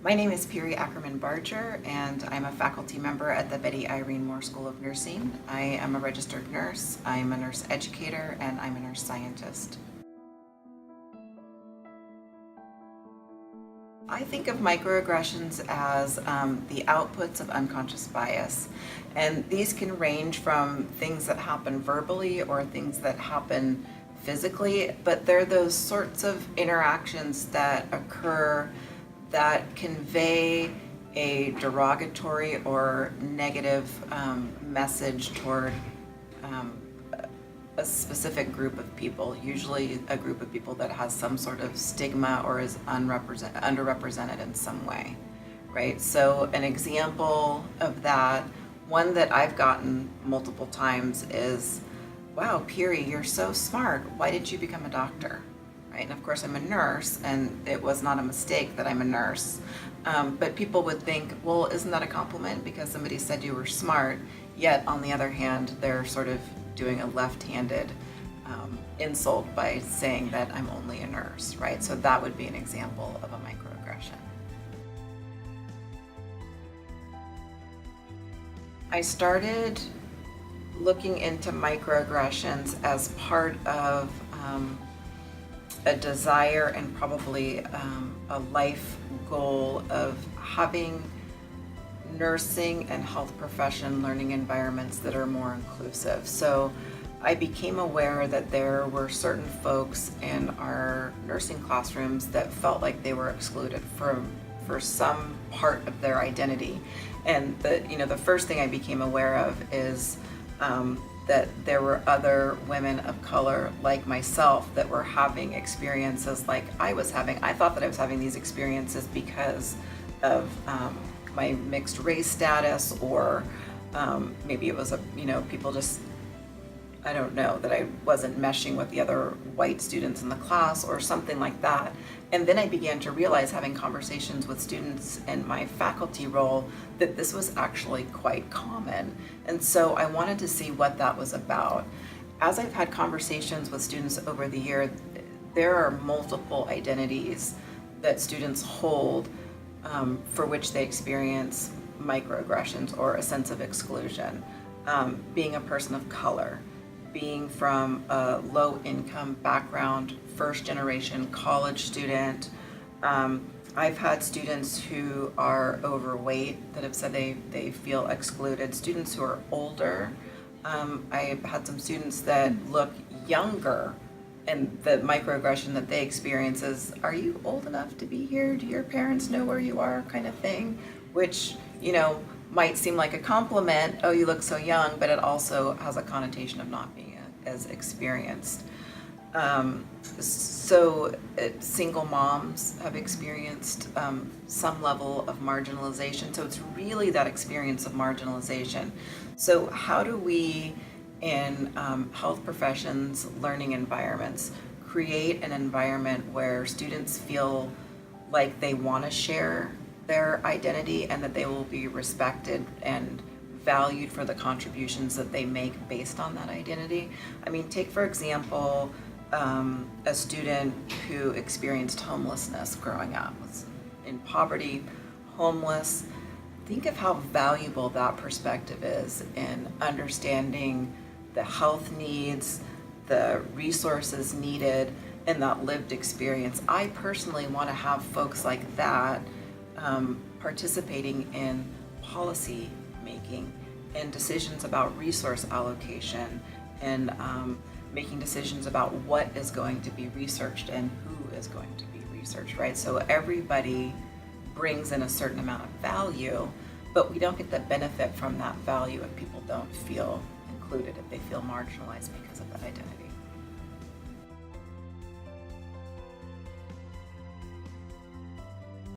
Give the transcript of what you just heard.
My name is Piri Ackerman-Barger, and I'm a faculty member at the Betty Irene Moore School of Nursing. I am a registered nurse, I'm a nurse educator, and I'm a nurse scientist. I think of microaggressions as the outputs of unconscious bias, and these can range from things that happen verbally or things that happen physically, but they're those sorts of interactions that occur that convey a derogatory or negative message toward a specific group of people, usually a group of people that has some sort of stigma or is underrepresented in some way, right? So an example of that, one that I've gotten multiple times is, wow, Piri, you're so smart. Why did you become a doctor? Right? And of course I'm a nurse, and it was not a mistake that I'm a nurse. But people would think, well, isn't that a compliment because somebody said you were smart? Yet on the other hand, they're sort of doing a left-handed insult by saying that I'm only a nurse, right? So that would be an example of a microaggression. I started looking into microaggressions as part of a desire and probably a life goal of having nursing and health profession learning environments that are more inclusive. So I became aware that there were certain folks in our nursing classrooms that felt like they were excluded for some part of their identity. And the first thing I became aware of is that there were other women of color like myself that were having experiences like I was having. I thought that I was having these experiences because of my mixed race status, or maybe it was people just, I don't know, that I wasn't meshing with the other white students in the class or something like that. And then I began to realize, having conversations with students in my faculty role, that this was actually quite common. And so I wanted to see what that was about. As I've had conversations with students over the year, there are multiple identities that students hold for which they experience microaggressions or a sense of exclusion. Being a person of color, being from a low-income background, first-generation college student. I've had students who are overweight that have said they feel excluded. Students who are older. I've had some students that look younger, and the microaggression that they experience is, are you old enough to be here? Do your parents know where you are, kind of thing, which, might seem like a compliment, oh, you look so young, but it also has a connotation of not being as experienced. Single moms have experienced some level of marginalization, so it's really that experience of marginalization. So how do we, in health professions, learning environments, create an environment where students feel like they want to share their identity and that they will be respected and valued for the contributions that they make based on that identity? I mean, take for example, a student who experienced homelessness growing up, was in poverty, homeless. Think of how valuable that perspective is in understanding the health needs, the resources needed, and that lived experience. I personally want to have folks like that participating in policy making and decisions about resource allocation, and making decisions about what is going to be researched and who is going to be researched, right? So everybody brings in a certain amount of value, but we don't get the benefit from that value if people don't feel included, if they feel marginalized because of that identity.